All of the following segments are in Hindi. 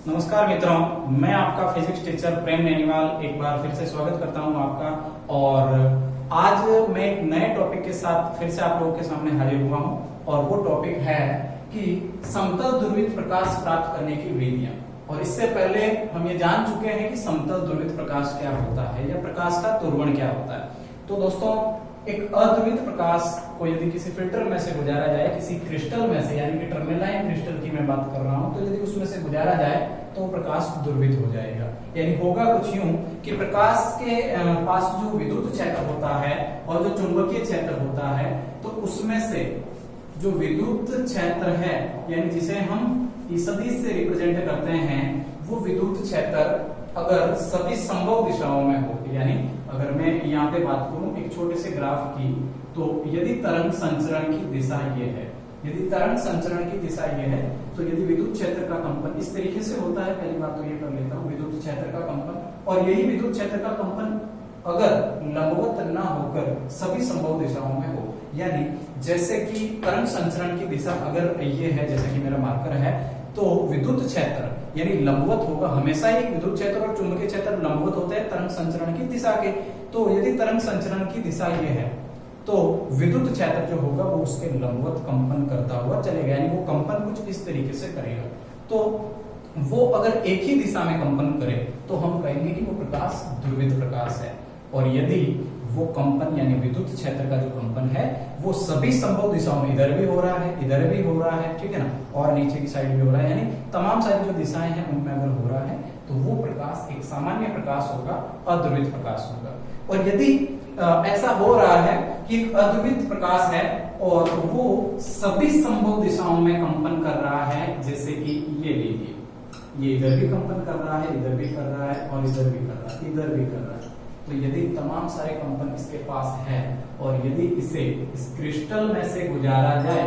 नमस्कार मित्रों, मैं आपका फिजिक्स टीचर प्रेम नैनीवाल एक बार फिर से स्वागत करता हूं आपका। और आज मैं एक नए टॉपिक के साथ फिर से आप लोगों के सामने हाजिर हुआ हूं और वो टॉपिक है कि समतल ध्रुवित प्रकाश प्राप्त करने की विधियां। और इससे पहले हम ये जान चुके हैं कि समतल ध्रुवित प्रकाश क्या होता है या प्रकाश का ध्रुवण क्या होता है। तो दोस्तों, एक अध्रुवित प्रकाश को यदि किसी फिल्टर में से गुजारा जाए, किसी क्रिस्टल में से, यानी कि टर्मेलाइन क्रिस्टल की मैं बात कर रहा हूं, तो यदि उसमें से गुजारा जाए तो प्रकाश ध्रुवित हो जाएगा। यानी होगा कुछ यूं कि प्रकाश के पास जो विद्युत क्षेत्र होता है और जो चुंबकीय क्षेत्र होता है, तो उसमें से जो विद्युत क्षेत्र है, यानी जिसे हम इस सदिश से रिप्रेजेंट करते हैं, वो विद्युत क्षेत्र अगर सभी संभव दिशाओं में हो, यानी अगर मैं यहाँ पे बात करूं एक छोटे से ग्राफ की, तो यदि तरंग संचरण की दिशा ये है, यदि तरंग संचरण की दिशा ये है, तो यदि विद्युत क्षेत्र का कंपन इस तरीके से होता है, पहली बात तो ये कर लेता हूँ, विद्युत क्षेत्र का कंपन, और यही विद्युत क्षेत्र का कंपन अगर लंबवत ना होकर सभी संभव दिशाओं में हो, यानी जैसे कि तरंग संचरण की दिशा अगर ये है, जैसे कि मेरा मार्कर है, तो विद्युत क्षेत्र यानी लंबवत होगा। हमेशा ही विद्युत क्षेत्र और चुंबकीय क्षेत्र लंबवत होते हैं तरंग संचरण की दिशा के। तो यदि तरंग संचरण की दिशा ये है, तो विद्युत क्षेत्र जो होगा वो उसके लंबवत कंपन करता हुआ चलेगा, यानी वो कंपन कुछ इस तरीके से करेगा। तो वो अगर एक ही दिशा में कंपन करे तो हम कहेंगे कि वो प्रकाश ध्रुवित प्रकाश है। और यदि वो कंपन यानी विद्युत क्षेत्र का जो कंपन है वो सभी संभव दिशाओं में, इधर भी हो रहा है, इधर भी हो रहा है, ठीक है ना, और नीचे की साइड भी हो रहा है, यानी तमाम सारी जो दिशाएं हैं उनमें अगर हो रहा है तो वो प्रकाश एक सामान्य प्रकाश होगा, अध्रुवित प्रकाश होगा। और यदि ऐसा हो रहा है कि एक अध्रुवित प्रकाश है और वो सभी संभव दिशाओं में कंपन कर रहा है, जैसे कि ये लीजिए, ये इधर भी कंपन कर रहा है, इधर भी कर रहा है, और इधर भी कर रहा है, इधर भी कर रहा है, तो यदि तमाम सारे कंपन इसके पास है और यदि इसे इस क्रिस्टल में से गुजारा जाए,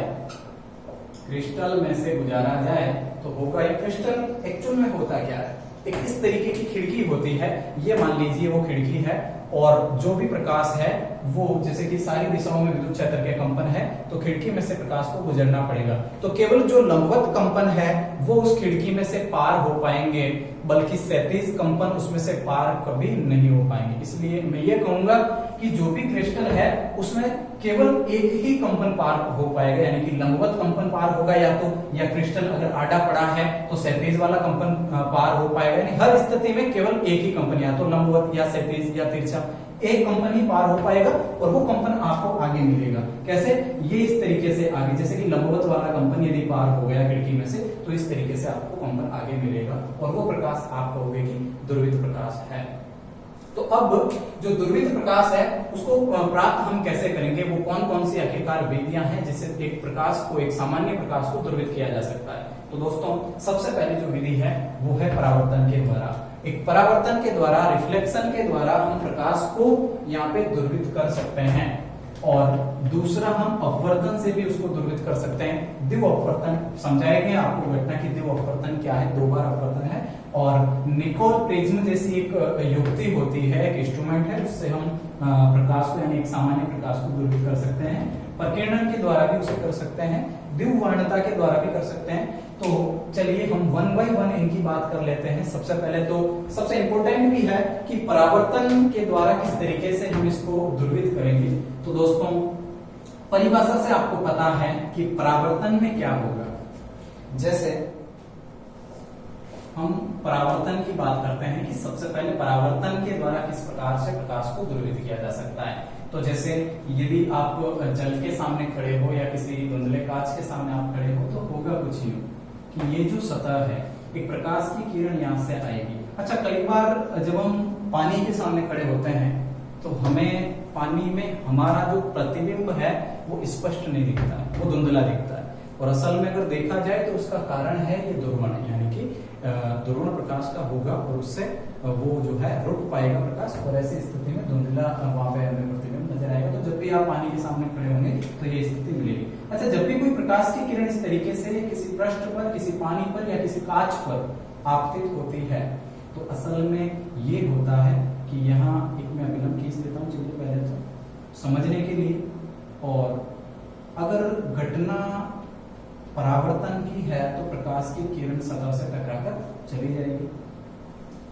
क्रिस्टल में से गुजारा जाए, तो होगा ये क्रिस्टल एक्चुअल में होता क्या है, एक इस तरीके की खिड़की होती है, ये मान लीजिए वो खिड़की है, और जो भी प्रकाश है वो जैसे कि सारी दिशाओं में विद्युत क्षेत्र के कंपन है, तो खिड़की में से प्रकाश को गुजरना पड़ेगा। तो केवल जो लंबवत कंपन है वो उस खिड़की में से पार हो पाएंगे, बल्कि क्षैतिज कंपन उसमें से पार कभी नहीं हो पाएंगे। इसलिए मैं ये कहूंगा कि जो भी क्रिस्टल है उसमें केवल एक ही कंपन पार हो पाएगा, यानी कि लंबवत कंपन पार होगा, या क्रिस्टल अगर आड़ा पड़ा है तो क्षैतिज वाला कंपन पार हो पाएगा। यानी हर स्थिति में केवल एक ही कंपन, या तो लंबवत या क्षैतिज या तिरछा, एक कंपन ही पार हो पाएगा और वो कंपन आपको आगे मिलेगा। कैसे? ये इस तरीके से आगे, जैसे कि लंबवत वाला कंपन यदि पार हो गया खिड़की में से, तो इस तरीके से आपको कंपन आगे मिलेगा और वो प्रकाश आप कहोगे कि ध्रुवित प्रकाश है। तो अब जो ध्रुवित प्रकाश है उसको प्राप्त हम कैसे करेंगे, वो कौन कौन सी आखिरकार विधियां हैं जिससे एक प्रकाश को, एक सामान्य प्रकाश को ध्रुवित किया जा सकता है। तो दोस्तों, सबसे पहले जो विधि है वो है परावर्तन के द्वारा। एक परावर्तन के द्वारा, रिफ्लेक्शन के द्वारा हम प्रकाश को यहाँ पे ध्रुवित कर सकते हैं। और दूसरा, हम अपवर्तन से भी उसको ध्रुवित कर सकते हैं। द्विव अपवर्तन समझाएंगे आपको घटना की द्विव अपवर्तन क्या है, 2 बार अपवर्तन है। और निकोल प्रिज्म जैसी एक युक्ति होती है, एक इंस्ट्रूमेंट है, उससे हम प्रकाश को यानी एक सामान्य प्रकाश को ध्रुवित कर सकते हैं। प्रकीर्णन के द्वारा भी उसे कर सकते हैं, द्विवर्णता के द्वारा भी कर सकते हैं। तो चलिए हम 1 बाय 1 इनकी बात कर लेते हैं। सबसे पहले तो सबसे इंपॉर्टेंट भी है कि परावर्तन के द्वारा किस तरीके से हम इसको ध्रुवित करेंगे। तो दोस्तों, परिभाषा से आपको पता है कि परावर्तन में क्या होगा। जैसे हम परावर्तन की बात करते हैं कि सबसे पहले परावर्तन के द्वारा किस प्रकार से प्रकाश को ध्रुवित किया जा सकता है। तो जैसे यदि आप जल के सामने खड़े हो या किसी धुंधले कांच के सामने आप खड़े हो, तो होगा कुछ यूं कि ये जो सतह है, एक प्रकाश की किरण यहाँ से आएगी। अच्छा, कई बार जब हम पानी के सामने खड़े होते हैं तो हमें पानी में हमारा जो प्रतिबिंब है वो स्पष्ट नहीं दिखता है, वो धुंधला दिखता है। और असल में अगर देखा जाए तो उसका कारण है ये ध्रुवण, यानी कि ध्रुवण प्रकाश का होगा और उससे वो जो है रुक पाएगा प्रकाश, और ऐसी स्थिति में धुंधला वहां पे हमें प्रतिबिंब नजर आएगा। तो जब भी आप पानी के सामने खड़े होंगे तो ये स्थिति मिलेगी। अच्छा, जब भी कोई प्रकाश की किरण इस तरीके से किसी पृष्ठ पर, किसी पानी पर या किसी कांच पर आपतित होती है, तो असल में ये होता है कि यहाँ एक मैं अभिलंब खींच देता हूँ, चलिए पहले तो समझने के लिए। और अगर घटना परावर्तन की है तो प्रकाश की किरण सतह से टकराकर चली जाएगी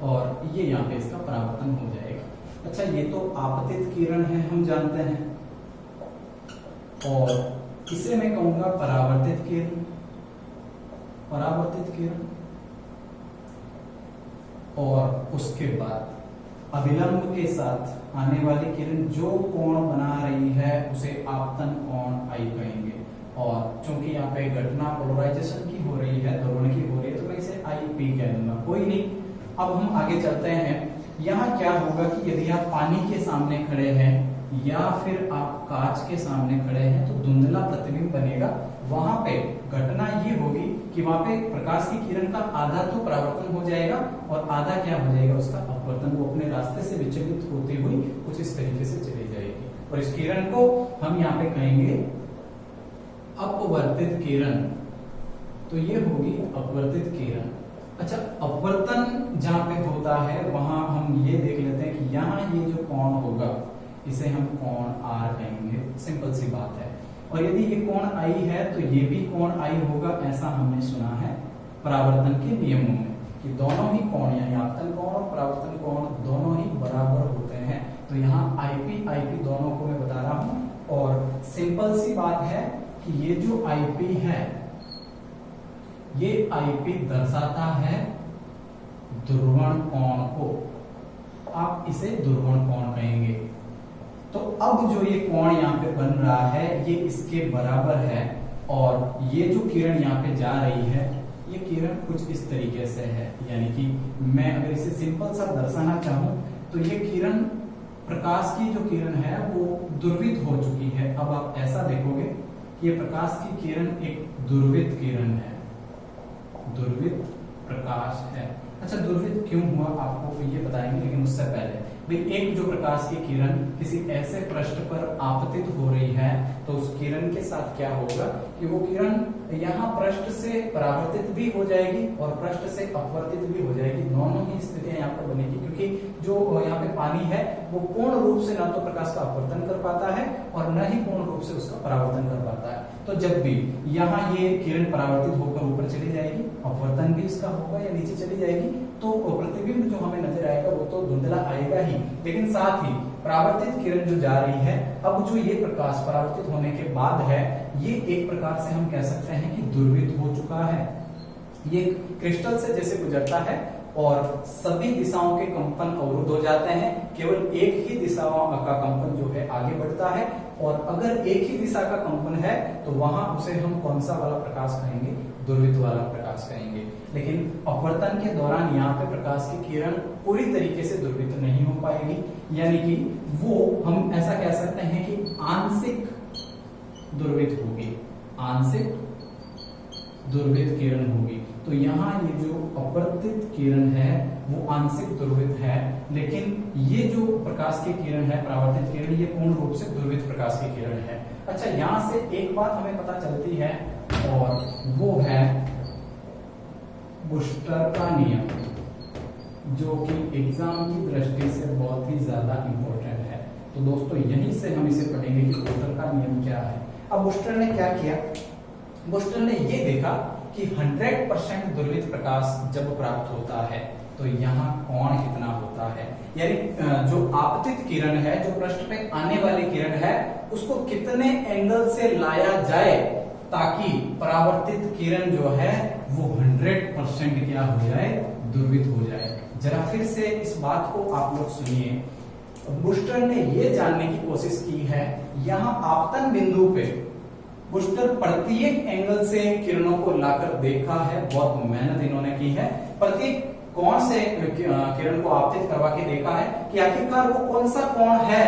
और ये यहाँ पे इसका परावर्तन हो जाएगा। अच्छा, ये तो आपतित किरण है, हम जानते हैं, और इसे मैं कहूंगा परावर्तित किरण। परावर्तित किरण, और उसके बाद अभिलंब के साथ आने वाली किरण जो कोण बना रही है उसे आपतन कोण आई कहेंगे। और चूंकि यहाँ पे घटना पोलराइजेशन की हो रही है, ध्रुवण की हो रही है, तो मैं इसे आई पी कह दूंगा, कोई नहीं। अब हम आगे चलते हैं। यहाँ क्या होगा कि यदि आप पानी के सामने खड़े हैं या फिर आप कांच के सामने खड़े हैं तो धुंधला प्रतिबिंब बनेगा। वहां पे घटना ये होगी कि वहां पे प्रकाश की किरण का आधा तो परावर्तन हो जाएगा और आधा क्या हो जाएगा, उसका अपवर्तन। वो अपने रास्ते से विचलित होती हुई कुछ इस तरीके से चली जाएगी और इस किरण को हम यहाँ पे कहेंगे अपवर्तित किरण। तो ये होगी अपवर्तित किरण। अच्छा, अपवर्तन जहां पे होता है वहां हम ये देख लेते हैं कि यहाँ ये जो कोण होगा इसे हम कोण आर कहेंगे, सिंपल सी बात है। और यदि ये कोण आई है तो ये भी कोण आई होगा, ऐसा हमने सुना है परावर्तन के नियमों में कि दोनों ही कोण यानी आपतन कोण और परावर्तन कोण दोनों ही बराबर होते हैं। तो यहाँ आईपी दोनों को मैं बता रहा हूं। और सिंपल सी बात है कि ये जो आईपी है, ये आईपी दर्शाता है ध्रुवण कोण को, आप इसे ध्रुवण कोण कहेंगे। तो अब जो ये कोण यहाँ पे बन रहा है ये इसके बराबर है और ये जो किरण यहाँ पे जा रही है ये किरण कुछ इस तरीके से है। यानी कि मैं अगर इसे सिंपल सा दर्शाना चाहूं तो ये किरण, प्रकाश की जो किरण है वो ध्रुवित हो चुकी है। अब आप ऐसा देखोगे कि ये प्रकाश की किरण एक ध्रुवित किरण है, ध्रुवित प्रकाश है। अच्छा, ध्रुवित क्यों हुआ आपको ये बताएंगे, लेकिन उससे पहले भाई एक जो प्रकाश की किरण किसी ऐसे पृष्ठ पर आपतित हो रही है तो उस किरण के साथ क्या होगा कि वो किरण यहाँ पृष्ठ से परावर्तित भी हो जाएगी और पृष्ठ से अपवर्तित भी हो जाएगी। दोनों ही स्थितियां यहाँ पर बनेगी क्योंकि जो यहाँ पे पानी है वो पूर्ण रूप से न तो प्रकाश का अपवर्तन कर पाता है और न ही पूर्ण रूप से उसका परावर्तन कर पाता है। तो जब भी यहाँ ये किरण परावर्तित होकर ऊपर चली जाएगी, अपवर्तन भी इसका होगा या नीचे चली जाएगी, तो प्रतिबिंब जो हमें नजर आएगा वो तो धुंधला आएगा ही, लेकिन साथ ही परावर्तित किरण जो जा रही है, अब जो ये प्रकाश परावर्तित होने के बाद है ये एक प्रकार से हम कह सकते हैं कि ध्रुवित हो चुका है। ये क्रिस्टल से जैसे गुजरता है और सभी दिशाओं के कंपन अवरुद्ध हो जाते हैं, केवल एक ही दिशाओं का कंपन जो है आगे बढ़ता है। और अगर एक ही दिशा का कंपन है तो वहां उसे हम कौन सा वाला प्रकाश कहेंगे, ध्रुवित वाला प्रकाश कहेंगे। लेकिन अपवर्तन के दौरान यहाँ पे प्रकाश की किरण पूरी तरीके से ध्रुवित नहीं हो पाएगी, यानी कि वो हम ऐसा कह सकते हैं कि आंशिक ध्रुवित होगी, आंशिक ध्रुवित किरण होगी। तो यहाँ ये जो अपवर्तित किरण है वो आंशिक ध्रुवित है, लेकिन ये जो प्रकाश की किरण है परावर्तित किरण ये पूर्ण रूप से ध्रुवित प्रकाश की किरण है। अच्छा, यहाँ से एक बात हमें पता चलती है और वो है बूस्टर का नियम, जो कि एग्जाम की दृष्टि से बहुत ही ज्यादा इंपॉर्टेंट है। तो दोस्तों यहीं से हम इसे पढ़ेंगे कि बूस्टर का नियम क्या है। अब बूस्टर ने क्या किया, बूस्टर ने ये देखा कि 100% ध्रुवित प्रकाश जब प्राप्त होता है तो यहाँ कोण कितना होता है, यानी जो आपतित किरण है, जो पृष्ठ पे आने वाली किरण है, उसको कितने एंगल से लाया जाए ताकि परावर्तित किरण जो है वो 100% क्या हो जाए, ध्रुवित हो जाए। जरा फिर से इस बात को आप लोग सुनिए। बूस्टर ने ये जानने की कोशिश की है, यहाँ आपतन बिंदु पे बूस्टर प्रत्येक एंगल से किरणों को लाकर देखा है, बहुत मेहनत इन्होंने की है, प्रत्येक कोण से किरण को आपतित करवा के देखा है कि आखिरकार वो कौन सा कोण है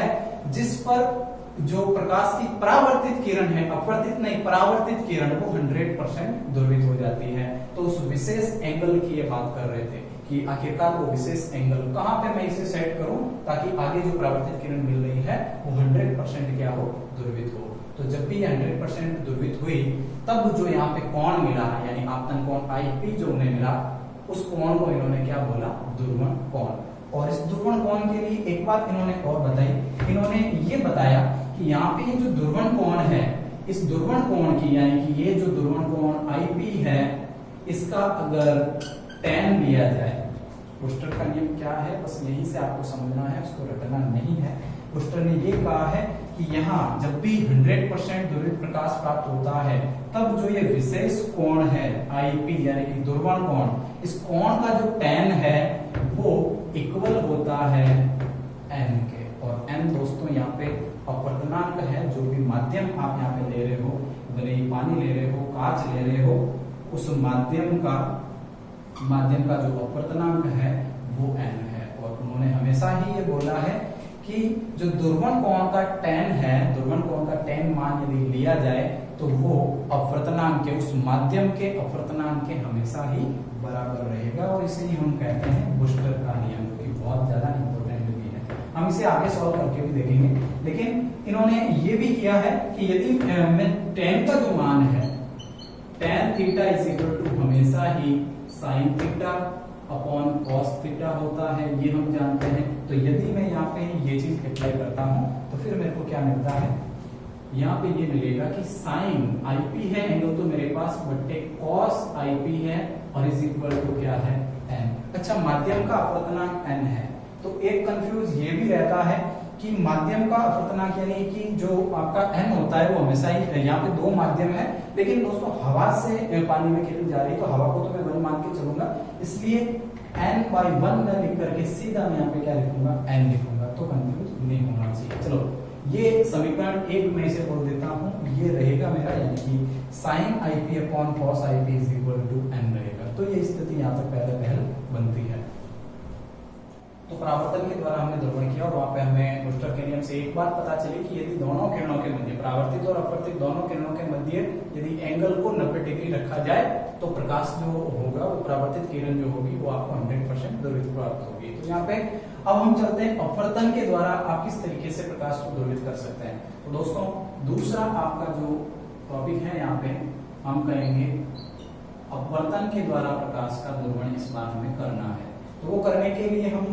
जिस पर जो प्रकाश की परावर्तित किरण है, अपवर्तित नहीं परावर्तित किरण, वो 100% ध्रुवित हो जाती है। तो उस विशेष एंगल की ये बात कर रहे थे कि आखिरकार वो विशेष एंगल कहां पे मैं इसे सेट करूं ताकि आगे जो परावर्तित किरण मिल रही है वो 100% क्या हो, ध्रुवित हो। तो जब भी 100% ध्रुवित हुई तब जो यहाँ पे कोण मिला, यानी आपतन कोण आईपी जो उन्हें मिला, उस कोण को इन्होंने क्या बोला, ध्रुवण कोण। और इस ध्रुवण कोण के लिए एक बात इन्होंने और बताई, इन्होंने ये बताया कि यहाँ पे ये जो ध्रुवण कोण है, इस ध्रुवण कोण की, यानी कि ये जो ध्रुवण कोण आईपी है, इसका अगर tan लिया जाए। ब्रूस्टर का नियम क्या है, बस यही से आपको समझना है, उसको रटना नहीं है। ब्रूस्टर ने ये कहा है कि यहाँ जब भी 100% ध्रुवित प्रकाश प्राप्त होता है तब जो ये विशेष कोण है आईपी यानी कि ध्रुवण कोण, इस कोण का जो tan है वो इक्वल होता है n के। और n दोस्तों यहाँ पे अपवर्तनांक है, जो भी माध्यम आप यहाँ पे ले रहे हो, भले ही पानी ले रहे हो, कांच ले रहे हो, उस माध्यम का जो अपवर्तनांक है वो n है। और उन्होंने हमेशा ही ये बोला है कि जो ध्रुवण कोण का tan है, ध्रुवण कोण का tan मान यदि लिया जाए तो वो अपवर्तनांक के, उस माध्यम के अपवर्तनांक के हमेशा ही बराबर रहेगा। और इसे ही हम कहते हैं ब्रूस्टर का नियम, जो कि बहुत ज्यादा इंपॉर्टेंट भी है। हम इसे आगे सॉल्व करके भी देखेंगे, लेकिन इन्होंने ये भी किया है कि यदि मैं tan का जो मान है, tan theta is equal to हमेशा ही sin theta upon cos theta होता है, ये हम जानते हैं। तो यदि मैं यहाँ पे ये चीज अप्लाई करता हूँ तो फिर मेरे को क्या मिलता है, यहाँ पे ये मिलेगा कि sin IP है एंगल तो मेरे पास, बट्टे cos IP है और इज इक्वल टू क्या है n। अच्छा, माध्यम का अपवर्तनांक n है, तो एक कंफ्यूज ये भी रहता है कि माध्यम का अपवर्तनांक यानी कि जो आपका n होता है वो हमेशा ही, यहाँ पे दो माध्यम है, लेकिन दोस्तों हवा से पानी में किरण जा रही है तो हवा को तो मैं 1 मान के चलूंगा, इसलिए n/1 न लिख करके सीधा मैं यहाँ पे क्या लिखूंगा, n लिखूंगा, तो कंफ्यूज नहीं होना चाहिए। चलो ये समीकरण एक में इसे बोल देता हूँ, ये रहेगा मेरा, यानी कि sin IP upon cos IP is equal to n रहेगा। तो ये स्थिति यहाँ तक पहले बनती है। तो परावर्तन के द्वारा हमने ध्रुवण किया और वहां पे हमें ब्रूस्टर के नियम से एक बात पता चली कि यदि दोनों किरणों के मध्य, परावर्तित और अपवर्तित दोनों किरणों के मध्य यदि एंगल को 90 डिग्री रखा जाए तो प्रकाश जो होगा, वो परावर्तित किरण जो होगी वो आपको 100% ध्रुवित प्राप्त होगी। तो यहाँ पे अब हम चलते हैं अपवर्तन के द्वारा आप किस तरीके से प्रकाश को ध्रुवित कर सकते हैं। तो दोस्तों दूसरा आपका जो टॉपिक है, यहाँ पे हम कहेंगे अपवर्तन के द्वारा प्रकाश का ध्रुवण इस बार हमें करना है। तो वो करने के लिए हम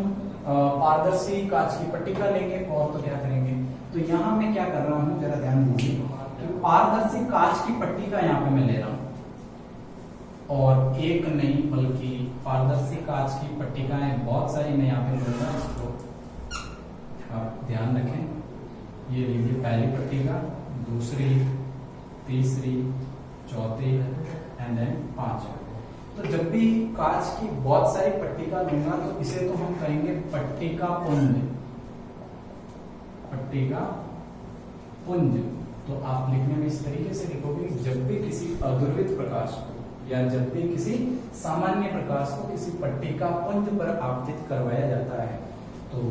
पारदर्शी कांच की पट्टिका लेंगे और तो क्या करेंगे, तो यहाँ मैं क्या कर रहा हूँ, जरा ध्यान दीजिए कि पारदर्शी कांच की पट्टिका यहाँ पे मैं ले रहा हूँ, और एक नहीं बल्कि पारदर्शी कांच की पट्टिकाएं बहुत सारी मैं यहाँ पे लूंगा, इसको आप ध्यान रखें। ये लीजिए पहली पट्टिका, दूसरी, तीसरी, चौथी एंड देन पांचवी। तो जब भी कांच की बहुत सारी पट्टिका लूंगा तो इसे तो हम कहेंगे पट्टिका पुंज, पट्टिका पुंज। तो आप लिखने में इस तरीके से लिखोगे, जब भी किसी अध्रुवित प्रकाश को या जब भी किसी सामान्य प्रकाश को किसी पट्टिका पुंज पर आपतित करवाया जाता है, तो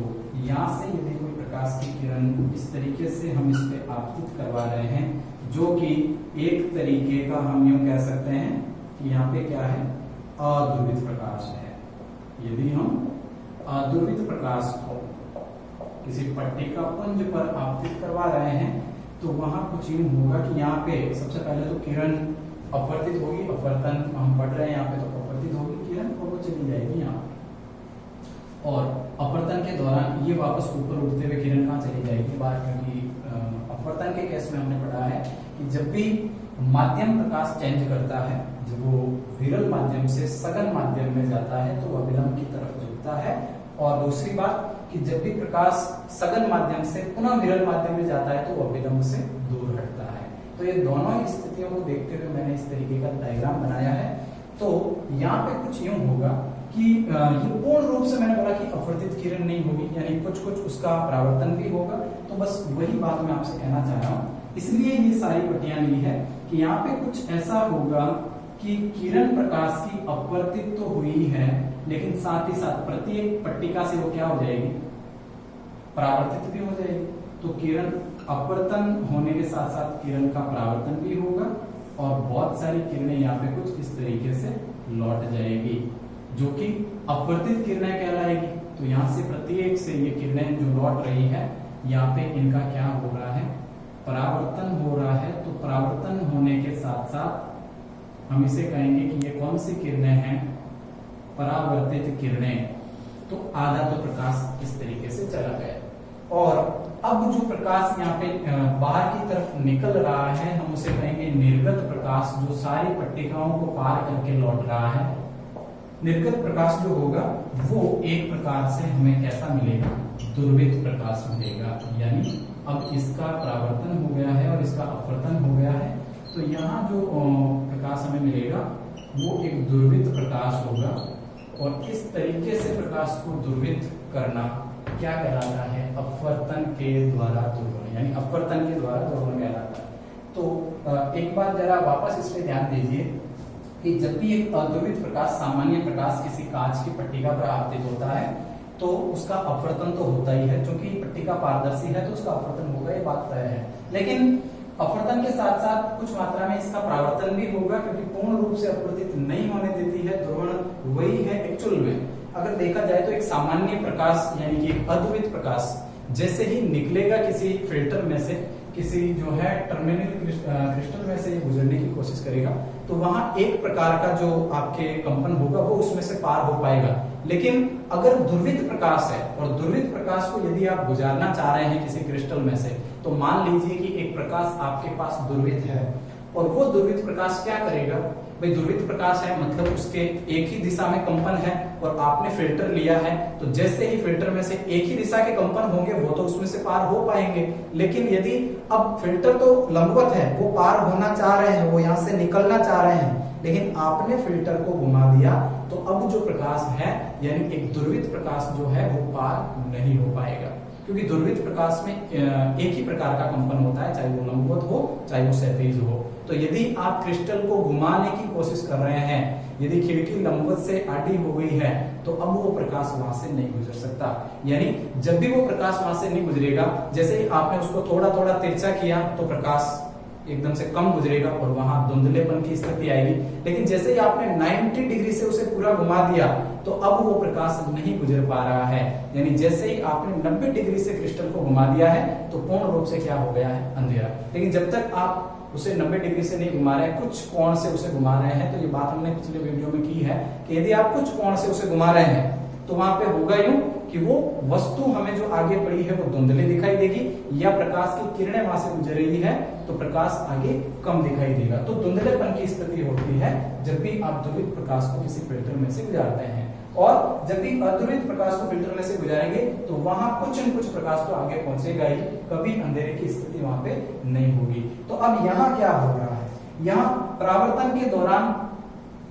यहाँ से यदि कोई प्रकाश की किरण इस तरीके से हम इस पे आपतित करवा रहे हैं, जो कि एक तरीके का हम यूं कह सकते हैं कि यहाँ पे क्या है, अध्रुवित प्रकाश है। यदि हम अध्रुवित प्रकाश को किसी पट्टिका पुंज पर आपतित करवा रहे हैं तो वहां कुछ यूं होगा कि यहाँ पे सबसे पहले तो किरण अपवर्तित होगी, अपवर्तन हम पढ़ रहे हैं यहाँ पे, तो अपवर्तित होगी किरण और वो चली जाएगी यहाँ, और अपवर्तन के दौरान ये वापस ऊपर उठते हुए किरण कहाँ चली जाएगी, बाहर। क्योंकि अपवर्तन के केस में हमने पढ़ा है कि जब भी माध्यम प्रकाश चेंज करता है, जब वो विरल माध्यम से सघन माध्यम में जाता है तो वह विलंब की तरफ झुकता है, और दूसरी बात कि जब भी प्रकाश सघन माध्यम से पुनः विरल माध्यम में जाता है तो वह विलंब से दूर हटता है। तो ये दोनों स्थितियों को देखते हुए मैंने इस तरीके का डायग्राम बनाया है। तो यहाँ पे कुछ यूं होगा कि ये पूर्ण रूप से मैंने बोला कि अपवर्तित किरण नहीं होगी, यानी कुछ कुछ उसका परावर्तन भी होगा। तो बस वही बात मैं आपसे कहना चाह रहा हूँ, इसलिए ये सारी पट्टियां ली है कि यहाँ पे कुछ ऐसा होगा कि किरण प्रकाश की अपवर्तित तो हुई है, लेकिन साथ ही साथ प्रत्येक पट्टिका से वो क्या हो जाएगी, परावर्तित भी हो जाएगी। तो किरण अपवर्तन होने के साथ साथ किरण का परावर्तन भी होगा, और बहुत सारी किरणें यहाँ पे कुछ इस तरीके से लौट जाएगी, जो कि अपवर्तित किरणें कहलाएगी। तो यहाँ से प्रत्येक से ये किरणें जो लौट रही है, यहाँ पे इनका क्या हो रहा है, परावर्तन हो रहा है। तो परावर्तन होने के साथ साथ हम इसे कहेंगे कि ये कौन सी किरणें हैं, परावर्तित किरणें। तो आधा तो प्रकाश इस तरीके से चला गया, और अब जो प्रकाश यहाँ पे बाहर की तरफ निकल रहा है, हम उसे कहेंगे निर्गत प्रकाश, जो सारी पट्टिकाओं को पार करके लौट रहा है। निर्गत प्रकाश जो होगा वो एक प्रकार से हमें कैसा मिलेगा, दुर्वित प्रकाश मिलेगा। यानी अब इसका परावर्तन हो गया है और इसका अपवर्तन हो गया है, तो यहाँ जो प्रकाश हमें मिलेगा वो एक दुर्वित प्रकाश होगा। और इस तरीके से प्रकाश को दुर्वित करना क्या कहलाता है, अपवर्तन के द्वारा दुर्गुण, यानी अपवर्तन के द्वारा दुर्गुण कहलाता है। तो एक बार जरा वापस इस पे ध्यान दीजिए कि जब भी एक अद्वित प्रकाश, सामान्य प्रकाश किसी कांच की पट्टिका पर आपतित होता है तो उसका अपवर्तन तो होता ही है, क्योंकि पट्टिका पारदर्शी है तो उसका अपवर्तन होगा, ये बात तय है। लेकिन अपवर्तन के साथ साथ कुछ मात्रा में इसका परावर्तन भी होगा, क्योंकि पूर्ण रूप से अपवर्तित नहीं होने देती है ध्रुवण, वही है एक्चुअल में। अगर देखा जाए तो एक सामान्य प्रकाश यानी कि अद्वित प्रकाश जैसे ही निकलेगा किसी फिल्टर में से, किसी जो है टर्मिनल क्रिस्टल में से गुजरने की कोशिश करेगा, तो वहां एक प्रकार का जो आपके कंपन होगा वो उसमें से पार हो पाएगा। लेकिन अगर दुर्वित प्रकाश है और दुर्वित प्रकाश को यदि आप गुजारना चाह रहे हैं किसी क्रिस्टल में से, तो मान लीजिए कि एक प्रकाश आपके पास दुर्वित है और वो दुर्वित प्रकाश क्या करेगा, भाई दुर्वित प्रकाश है मतलब उसके एक ही दिशा में कंपन है और आपने फिल्टर लिया है, तो जैसे ही फिल्टर में से एक ही दिशा के कंपन होंगे वो तो उसमें से पार हो पाएंगे। लेकिन यदि अब फिल्टर तो लंबवत है, वो पार होना चाह रहे हैं, वो यहाँ से निकलना चाह रहे हैं, लेकिन आपने फिल्टर को घुमा दिया, तो अब जो प्रकाश है यानी एक दुर्वित प्रकाश जो है वो पार नहीं हो पाएगा, क्योंकि दुर्वित प्रकाश में एक ही प्रकार का कंपन होता है, चाहे वो लंबवत हो चाहे वो क्षैतिज हो। तो यदि आप क्रिस्टल को घुमाने की कोशिश कर रहे हैं, यदि खिड़की लंबवत से आड़ी हो गई है, तो अब वो प्रकाश वहां से नहीं गुजर सकता। यानी जब भी वो प्रकाश वहां से नहीं गुजरेगा, जैसे ही आपने उसको थोड़ा थोड़ा तिरछा किया तो प्रकाश एकदम से कम गुजरेगा और वहां धुंधलेपन की स्थिति आएगी। लेकिन जैसे ही आपने 90 डिग्री से उसे पूरा घुमा दिया तो अब वो प्रकाश नहीं गुजर पा रहा है। यानी जैसे ही आपने 90 डिग्री से क्रिस्टल को घुमा दिया है तो पूर्ण रूप से क्या हो गया है, अंधेरा। लेकिन जब तक आप उसे 90 डिग्री से नहीं घुमा रहे हैं, कुछ कोण से उसे घुमा रहे हैं, तो ये बात हमने पिछले वीडियो में की है कि यदि आप कुछ कोण से उसे घुमा रहे हैं तो वहां पे होगा यूं कि वो वस्तु हमें जो आगे पड़ी है वो धुंधली दिखाई देगी, या प्रकाश की किरणें वहां से गुजर रही है तो प्रकाश आगे कम दिखाई देगा। तो धुंधलेपन की स्थिति होती है जब भी आप दुर्वित प्रकाश को किसी फिल्टर में से गुजारते हैं, और जब भी अदुर्वित प्रकाश को फिल्टर में से गुजारेंगे तो वहां कुछ न कुछ प्रकाश तो आगे पहुंचेगा ही, कभी अंधेरे की स्थिति वहां पे नहीं होगी। तो अब यहाँ क्या हो रहा है, यहाँ परावर्तन के दौरान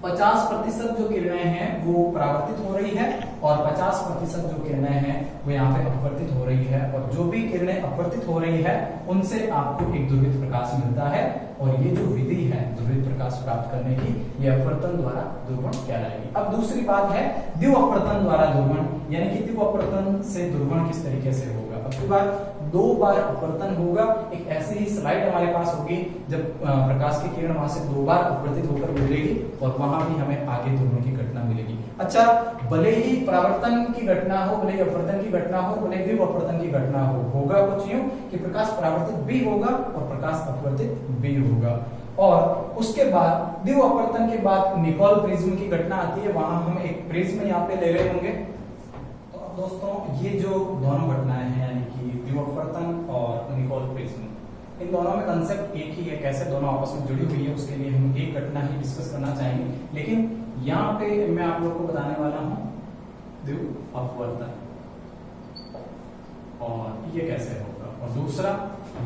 50% जो किरणें हैं वो परावर्तित हो रही है और 50% जो किरणें हैं वो यहाँ पे अपवर्तित हो रही है, और जो भी किरणें अपवर्तित हो रही है उनसे आपको एक दुर्वित प्रकाश मिलता है। और ये जो विधि है दुर्वित प्रकाश प्राप्त करने की, ये अपवर्तन द्वारा दुर्गुण कहलाएगी। अब दूसरी बात है द्विव अपवर्तन द्वारा दुर्गुण, यानी कि द्विव अपवर्तन से दुर्गुण किस तरीके से होगा। अब की बार 2 बार अपवर्तन होगा। एक ऐसी ही स्लाइड हमारे पास होगी जब प्रकाश की किरण वहां से 2 बार अपवर्तित होकर गुजरेगी और वहां भी हमें आगे दुर्गुण की घटना मिलेगी। अच्छा, भले ही परावर्तन की घटना हो, भले ही अपवर्तन की घटना हो, भले द्विव अपवर्तन की घटना हो, होगा कुछ यूं कि प्रकाश परावर्तित भी होगा और प्रकाश अपवर्तित भी होगा। और उसके बाद द्विव अपवर्तन के बाद निकोल प्रिज्म की घटना आती है, वहां हम एक प्रिज्म यहाँ पे ले रहे होंगे। तो अब दोस्तों ये जो दोनों घटनाएं हैं यानी कि द्विव अपवर्तन और निकोल प्रिज्म, इन दोनों में कंसेप्ट एक ही है, कैसे दोनों आपस में जुड़ी हुई है उसके लिए हम एक घटना ही डिस्कस करना चाहेंगे। लेकिन यहाँ पे मैं आप लोगों को बताने वाला हूँ द्विव अपवर्तन और ये कैसे होगा, और दूसरा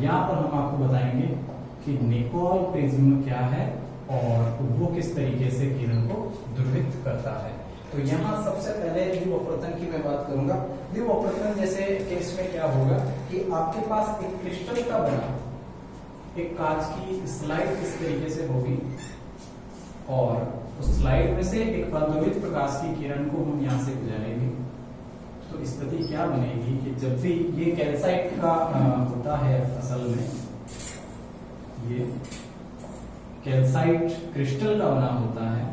यहाँ पर हम आपको बताएंगे कि निकोल प्रिज्म क्या है और वो किस तरीके से किरण को दुर्वित करता है। तो यहाँ सबसे पहले द्विव अपवर्तन की मैं बात करूंगा। द्विव अपवर्तन जैसे केस में क्या होगा कि आपके पास एक क्रिस्टल का बना एक कांच की स्लाइड इस तरीके से होगी और उस स्लाइड में से एक अद्वित प्रकाश की किरण को हम यहाँ से गुजारेंगे। तो स्थिति क्या बनेगी कि जब भी ये कैल्साइट का होता है, असल में ये कैल्साइट क्रिस्टल का बना होता है,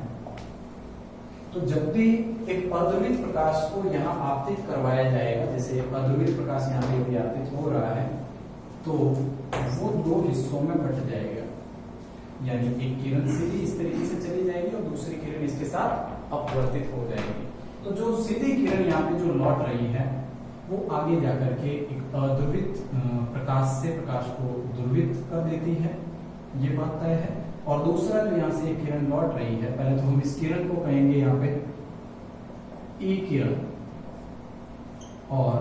तो जब भी एक अद्वित प्रकाश को यहाँ आपतित करवाया जाएगा, जैसे अद्वित प्रकाश यहाँ पे यदि आपतित हो रहा है तो वो 2 हिस्सों में बट जाएगा, यानी एक किरण सीधी इस तरीके से चली जाएगी और दूसरी किरण इसके साथ अपवर्तित हो जाएगी। तो जो सीधी किरण यहाँ पे जो लौट रही है वो आगे जाकर के एक अद्वित प्रकाश से प्रकाश को दुर्वित कर देती है, ये बात तय है। और दूसरा जो यहाँ से एक किरण लौट रही है, पहले तो हम इस किरण को कहेंगे यहाँ पे ई किरण और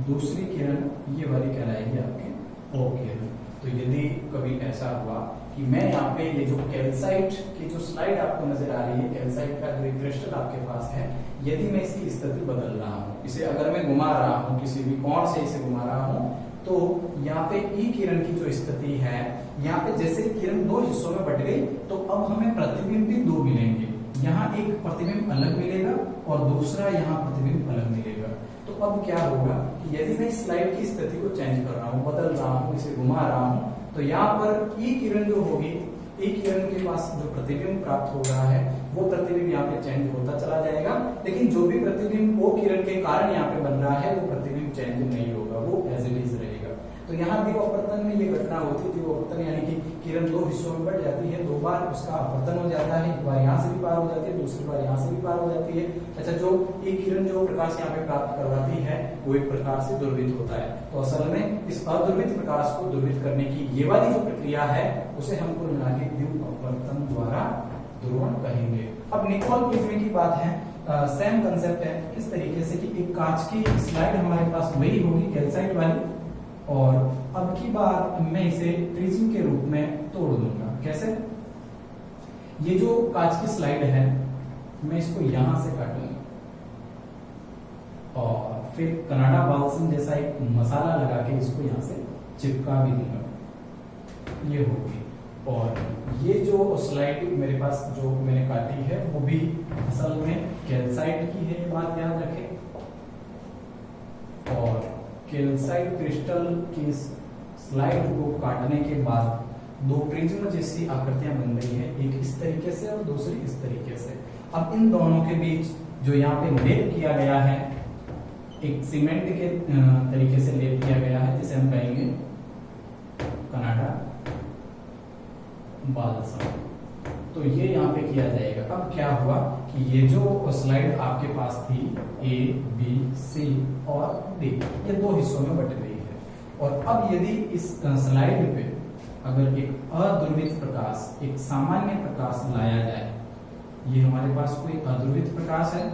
दूसरी किरण ये वाली कहलाएगी आपकी ओ किरण। तो यदि कभी ऐसा हुआ कि मैं यहाँ पे ये जो कैल्साइट की जो स्लाइड आपको नजर आ रही है, कैल्साइट का जो क्रिस्टल आपके पास है, यदि मैं इसकी स्थिति बदल रहा हूँ, इसे अगर मैं घुमा रहा हूँ, किसी भी कोण से इसे घुमा रहा हूँ, तो यहाँ पे ई किरण की जो स्थिति है, यहाँ पे जैसे किरण दो हिस्सों में बट गई तो अब हमें प्रतिबिंब भी दो मिलेंगे। यहाँ एक प्रतिबिंब अलग मिलेगा और दूसरा यहाँ प्रतिबिंब अलग मिलेगा। तो अब क्या होगा कि यदि मैं स्लाइड की स्थिति को चेंज कर रहा हूँ, बदल रहा हूँ, इसे घुमा रहा हूँ, तो यहाँ पर ई किरण जो होगी, ई किरण के पास जो प्रतिबिंब प्राप्त हो रहा है वो प्रतिबिंब यहाँ पे चेंज होता चला जाएगा, लेकिन जो भी प्रतिबिंब ओ किरण के कारण यहाँ पे बन रहा है वो प्रतिबिंब चेंज नहीं होगा, वो एज इट इज रहेगा। तो यहाँ द्विअपवर्तन में ये घटना होती है, द्विअपवर्तन यानी कि किरण दो हिस्सों में बढ़ जाती है, दो बार उसका अपवर्तन हो जाता है, एक बार यहाँ से भी पार हो जाती है, दूसरी बार यहाँ से भी पार हो जाती है। अच्छा, जो एक किरण जो प्रकाश यहाँ पे प्राप्त करवाती है वो एक प्रकार से दुर्वित होता है। तो असल में इस अदुर्वित प्रकाश को दुर्वित करने की ये वाली जो प्रक्रिया है उसे हम कुल मिला के द्विअपवर्तन द्वारा ध्रुवण कहेंगे। अब निकोल प्रिज्म की बात है, सेम कंसेप्ट है। किस तरीके से कि एक कांच की स्लाइड हमारे पास वही होगी कैल्साइट वाली, और अब की बार मैं इसे प्रिज्म के रूप में तोड़ दूंगा। कैसे? ये जो कांच की स्लाइड है मैं इसको यहां से काटूंगा और फिर कनाडा बाल्सम जैसा एक मसाला लगा के इसको यहां से चिपका भी दूंगा, ये होगी। और ये जो स्लाइड मेरे पास जो मैंने काटी है वो भी असल में कैल्साइट की है, ये बात याद रखें। और कैल्साइट क्रिस्टल की स्लाइड को काटने के बाद दो प्रिज्म जैसी आकृतियां बन रही है, एक इस तरीके से और दूसरी इस तरीके से। अब इन दोनों के बीच जो यहाँ पे लेप किया गया है, एक सीमेंट के तरीके से लेप किया गया है, जिसे हम कहेंगे कनाडा बाल्सम। तो ये यहाँ पे किया जाएगा। अब क्या हुआ कि ये जो स्लाइड आपके पास थी ए बी सी और डी, ये दो हिस्सों में बट गई है। और अब यदि इस स्लाइड पे अगर एक अध्रुवित प्रकाश, एक सामान्य प्रकाश लाया जाए, ये हमारे पास कोई अध्रुवित प्रकाश है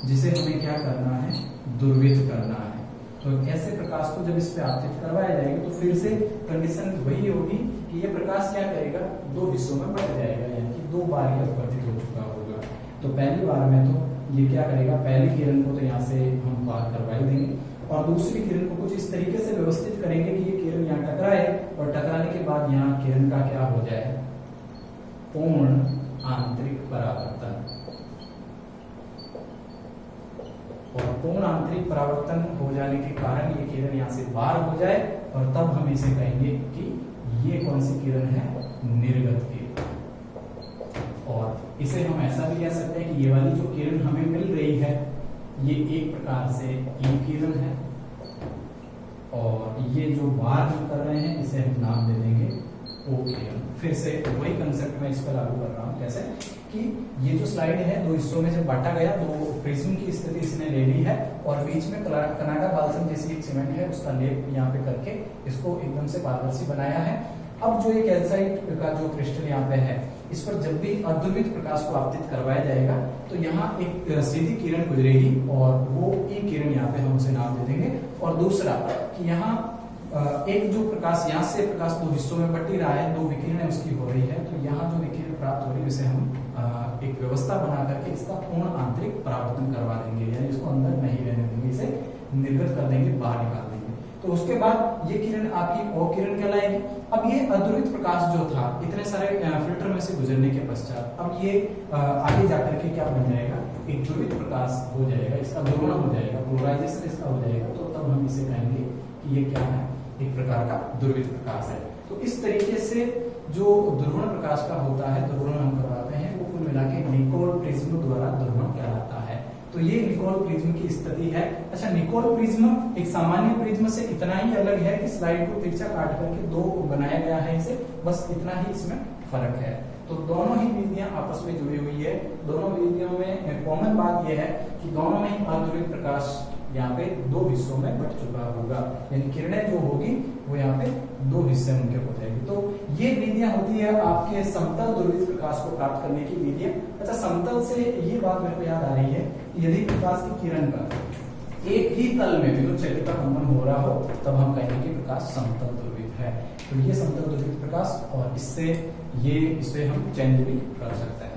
जिसे हमें क्या करना है, ध्रुवित करना है। तो ऐसे प्रकाश को जब इस पे आपतित करवाया जाएगा तो फिर से कंडीशन वही होगी कि ये प्रकाश क्या करेगा, दो हिस्सों में बट जाएगा, यानी कि दो बार ये अपवर्तित हो चुका होगा। तो पहली बार में तो ये क्या करेगा, पहली किरण को तो यहाँ से हम पार करवाई देंगे और दूसरी किरण को कुछ इस तरीके से व्यवस्थित करेंगे कि ये किरण यहाँ टकराए और टकराने के बाद यहाँ किरण का क्या हो जाए, पूर्ण आंतरिक परावर्तन। और पूर्ण आंतरिक परावर्तन हो जाने के कारण ये किरण यहाँ से बाहर हो जाए और तब हम इसे कहेंगे कि ये कौन सी किरण है, निर्गत किरण। और इसे हम ऐसा भी कह सकते हैं कि ये वाली जो किरण हमें मिल रही है ये एक प्रकार से ई किरण है, और ये जो बाहर हम कर रहे हैं इसे हम नाम दे देंगे ओ किरण। फिर से वही कंसेप्ट मैं इस पर लागू कर रहा हूँ। कैसे कि ये जो स्लाइड है दो हिस्सों में से बांटा गया, दो प्रिज्म की स्थिति इसने ले ली है और बीच में कनाडा बाल्सम जैसी एक सीमेंट है उसका लेप यहाँ पे करके इसको एकदम से पारदर्शी बनाया है। अब जो ये कैल्साइट का जो क्रिस्टल यहाँ पे है, इस पर जब भी अध्रुवित प्रकाश को आपतित करवाया जाएगा तो यहाँ एक सीधी किरण गुजरेगी और वो ई किरण यहाँ पे हम उसे नाम दे देंगे। और दूसरा कि यहाँ एक जो प्रकाश यहाँ से प्रकाश दो हिस्सों में बट ही रहा है, दो विकिरण उसकी हो रही है, तो यहाँ जो विकिरण प्राप्त हो रही है उसे हम एक व्यवस्था बना करके इसका पूर्ण आंतरिक परावर्तन करवा देंगे, यानी इसको अंदर नहीं रहने देंगे, इसे निर्गत कर देंगे, बाहर निकाल देंगे। तो उसके बाद ये किरण आपकी ओ किरण कहलाएगी। अब ये अध्रुवित प्रकाश जो था इतने सारे फिल्टर में से गुजरने के पश्चात अब ये आगे जाकर के क्या बन जाएगा, एक ध्रुवित प्रकाश हो जाएगा, इसका ध्रुवण हो जाएगा, पोलराइजेशन इसका हो जाएगा। तो तब हम इसे कहेंगे कि ये क्या है, एक प्रकार का ध्रुवित प्रकाश है। तो इस तरीके से जो ध्रुवण प्रकाश का होता है, ध्रुवण हम करवाते हैं, वो कुल मिला के निकोल प्रिज्म द्वारा ध्रुवण कहलाता है। तो ये निकोल प्रिज्म की स्थिति है। अच्छा, निकोल प्रिज्म एक सामान्य प्रिज्म से इतना ही अलग है कि स्लाइड को तिरछा काट करके दो बनाया गया है इसे, बस इतना ही इसमें फर्क है। तो दोनों ही विधियां आपस में जुड़ी हुई है। दोनों विधियों में कॉमन बात यह है कि दोनों में ही अध्रुवित प्रकाश यहाँ पे दो हिस्सों में बट चुका होगा, यानी किरणें जो होगी वो यहाँ पे दो हिस्से उनके हो जाएगी। तो ये विधियां होती है आपके समतल ध्रुवित प्रकाश को प्राप्त करने की विधियां। अच्छा, समतल से ये बात मेरे को याद आ रही है, यदि प्रकाश की किरण का एक ही तल में विद्युत क्षेत्र का कंपन हो रहा हो तब हम कहेंगे कि प्रकाश समतल ध्रुवित है। तो ये समतल ध्रुवित प्रकाश, और इसे हम चेंज भी कर सकते हैं।